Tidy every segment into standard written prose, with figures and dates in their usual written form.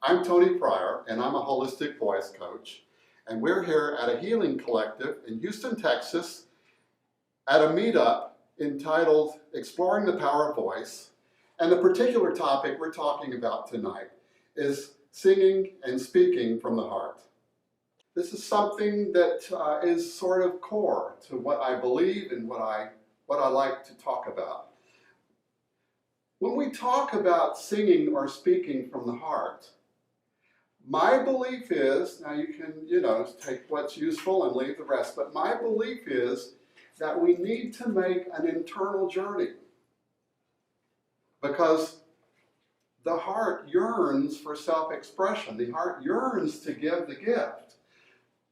I'm Tony Pryor, and I'm a holistic voice coach. And we're here at a healing collective in Houston, Texas, at a meetup entitled Exploring the Power of Voice. And the particular topic we're talking about tonight is singing and speaking from the heart. This is something that is sort of core to what I believe and what I like to talk about. When we talk about singing or speaking from the heart, my belief is, now you can, take what's useful and leave the rest, but my belief is that we need to make an internal journey because the heart yearns for self-expression. The heart yearns to give the gift.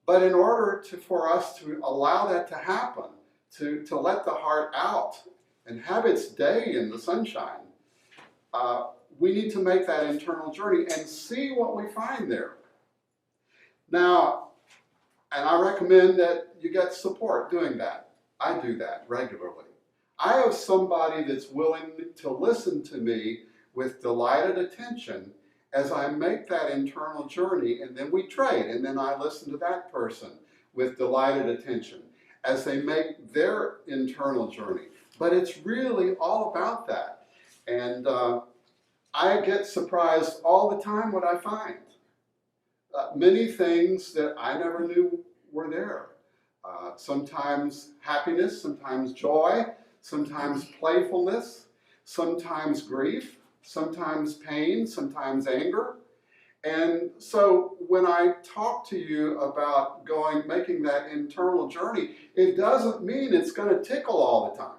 But in order for us to allow that to happen, to let the heart out and have its day in the sunshine, we need to make that internal journey and see what we find there. Now, and I recommend that you get support doing that. I do that regularly. I have somebody that's willing to listen to me with delighted attention as I make that internal journey, and then we trade, and then I listen to that person with delighted attention as they make their internal journey. But it's really all about that. And I get surprised all the time what I find. Many things that I never knew were there. Sometimes happiness, sometimes joy, sometimes playfulness, sometimes grief, sometimes pain, sometimes anger. And so when I talk to you about making that internal journey, it doesn't mean it's going to tickle all the time.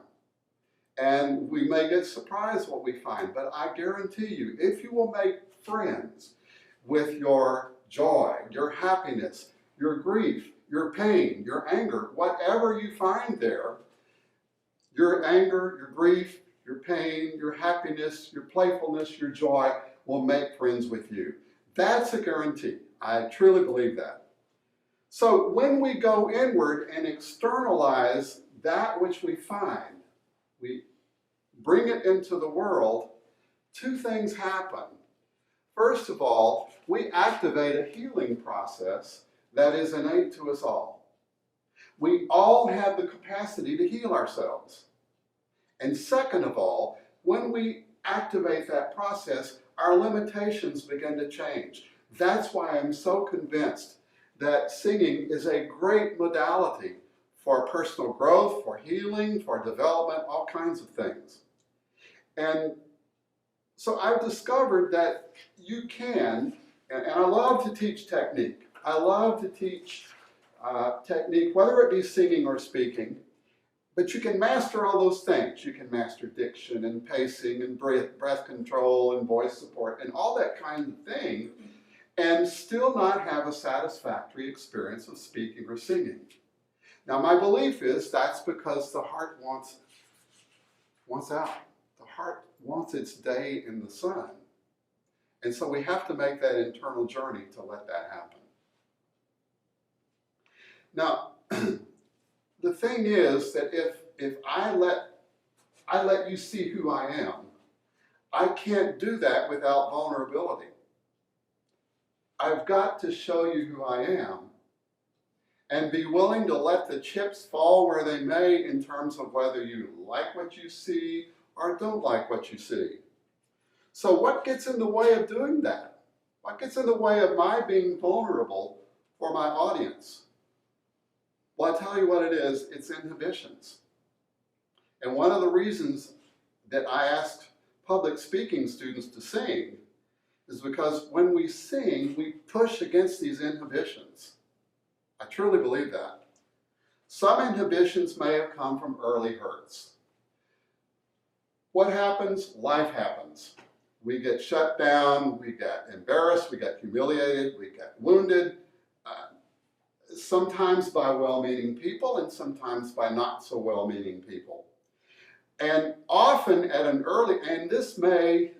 And we may get surprised what we find, but I guarantee you, if you will make friends with your joy, your happiness, your grief, your pain, your anger, whatever you find there, your anger, your grief, your pain, your happiness, your playfulness, your joy will make friends with you. That's a guarantee. I truly believe that. So when we go inward and externalize that which we find, we bring it into the world, two things happen. First of all, we activate a healing process that is innate to us all. We all have the capacity to heal ourselves. And second of all, when we activate that process, our limitations begin to change. That's why I'm so convinced that singing is a great modality for personal growth, for healing, for development, all kinds of things. And so I've discovered that you can, and I love to teach technique. I love to teach technique, whether it be singing or speaking, but you can master all those things. You can master diction and pacing and breath control and voice support and all that kind of thing, and still not have a satisfactory experience of speaking or singing. Now, my belief is that's because the heart wants out. The heart wants its day in the sun. And so we have to make that internal journey to let that happen. Now, the thing is that if I let you see who I am, I can't do that without vulnerability. I've got to show you who I am and be willing to let the chips fall where they may in terms of whether you like what you see or don't like what you see. So what gets in the way of doing that? What gets in the way of my being vulnerable for my audience? Well, I tell you what it is, it's inhibitions. And one of the reasons that I asked public speaking students to sing is because when we sing, we push against these inhibitions. I truly believe that. Some inhibitions may have come from early hurts. What happens? Life happens. We get shut down, we get embarrassed, we get humiliated, we get wounded, sometimes by well-meaning people and sometimes by not so well-meaning people. And often at an early, and this may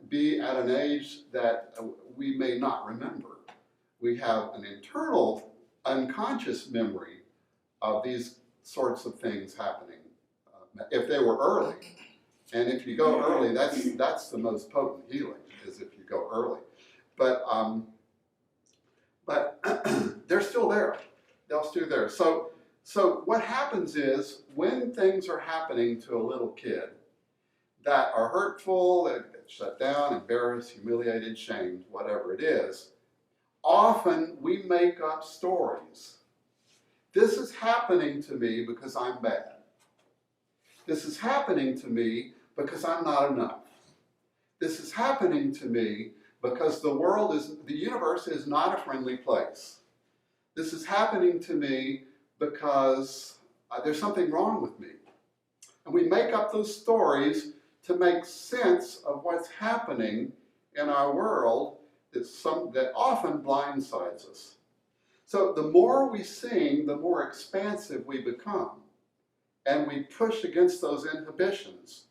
be at an age that we may not remember. We have an internal unconscious memory of these sorts of things happening if they were early. And if you go early, that's the most potent healing, is if you go early. but they're still there. They're still there. So what happens is when things are happening to a little kid that are hurtful, that get shut down, embarrassed, humiliated, shamed, whatever it is, often we make up stories. This is happening to me because I'm bad. This is happening to me because I'm not enough. This is happening to me because the universe is not a friendly place. This is happening to me because there's something wrong with me. And we make up those stories to make sense of what's happening in our world that often blindsides us. So the more we sing, the more expansive we become. And we push against those inhibitions.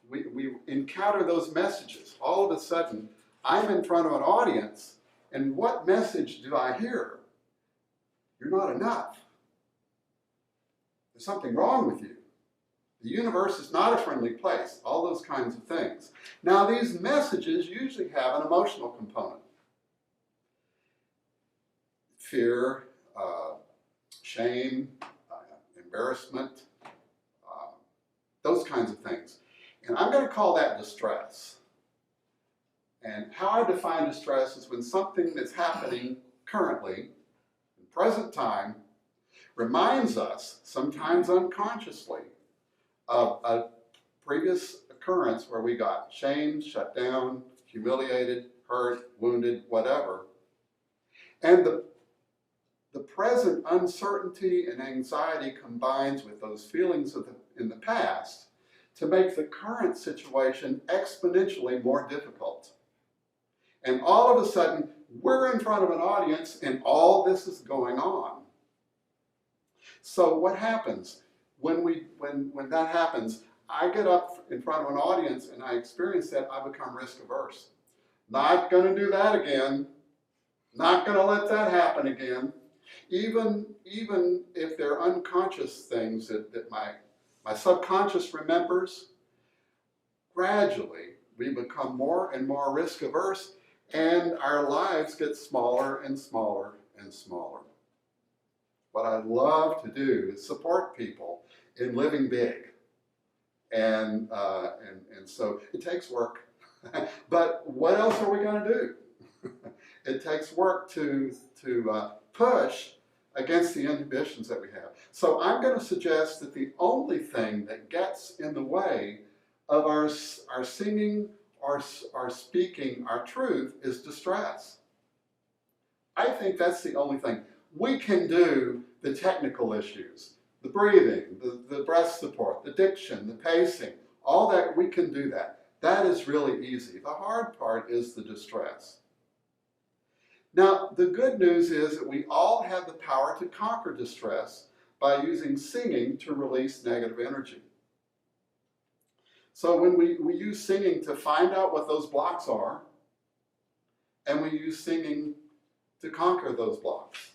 We encounter those messages. All of a sudden, I'm in front of an audience, and what message do I hear? You're not enough. There's something wrong with you. The universe is not a friendly place. All those kinds of things. Now, these messages usually have an emotional component. Fear, shame, embarrassment, those kinds of things. And I'm going to call that distress. And how I define distress is when something that's happening currently, in present time, reminds us, sometimes unconsciously, of a previous occurrence where we got shamed, shut down, humiliated, hurt, wounded, whatever. And the present uncertainty and anxiety combines with those feelings in the past to make the current situation exponentially more difficult. And all of a sudden, we're in front of an audience and all this is going on. So what happens? When that happens, I get up in front of an audience and I experience that, I become risk averse. Not going to do that again. Not going to let that happen again. Even if they're unconscious things that my subconscious remembers, gradually we become more and more risk averse and our lives get smaller and smaller and smaller. What I love to do is support people in living big. And so it takes work. But what else are we going to do? It takes work to push against the inhibitions that we have. So I'm going to suggest that the only thing that gets in the way of our singing, our speaking, our truth is distress. I think that's the only thing. We can do the technical issues, the breathing, the breath support, the diction, the pacing, all that, we can do that. That is really easy. The hard part is the distress. Now, the good news is that we all have the power to conquer distress by using singing to release negative energy. So when we use singing to find out what those blocks are, and we use singing to conquer those blocks,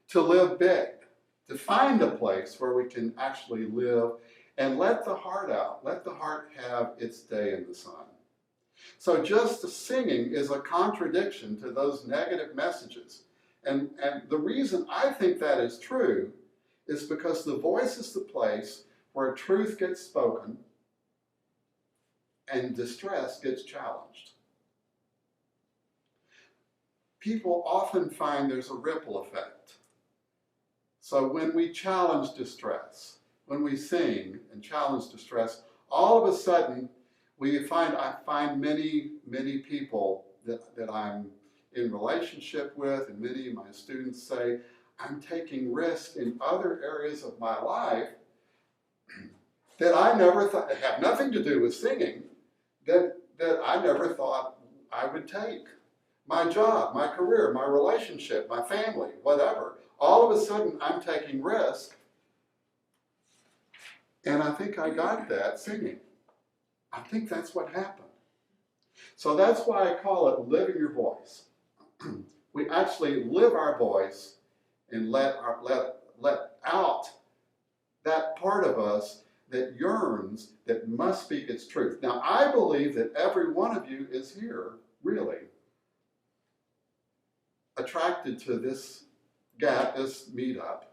to live big, to find a place where we can actually live and let the heart out, let the heart have its day in the sun. So just the singing is a contradiction to those negative messages. And the reason I think that is true is because the voice is the place where truth gets spoken and distress gets challenged. People often find there's a ripple effect. So when we challenge distress, when we sing and challenge distress, all of a sudden I find many people that I'm in relationship with, and many of my students say, I'm taking risks in other areas of my life that I never thought, have nothing to do with singing, that I never thought I would take. My job, my career, my relationship, my family, whatever. All of a sudden, I'm taking risk, and I think I got that singing. I think that's what happened. So that's why I call it living your voice. We actually live our voice and let out that part of us that yearns, that must speak its truth. Now, I believe that every one of you is here, really, attracted to this meetup,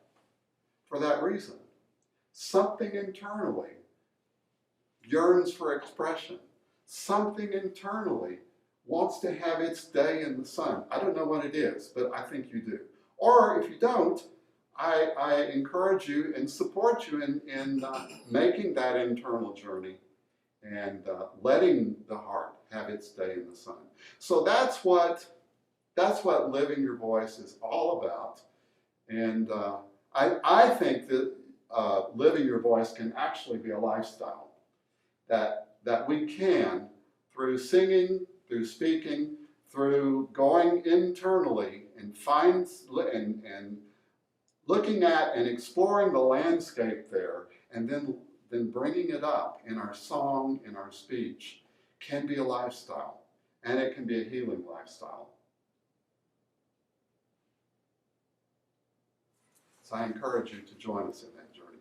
for that reason. Something internally yearns for expression. Something internally wants to have its day in the sun. I don't know what it is, but I think you do. Or if you don't, I encourage you and support you in making that internal journey and letting the heart have its day in the sun. So that's what living your voice is all about. And I think that living your voice can actually be a lifestyle that we can, through singing, through speaking, through going internally and looking at and exploring the landscape there, and then bringing it up in our song, in our speech, can be a lifestyle, and it can be a healing lifestyle. So I encourage you to join us in that journey.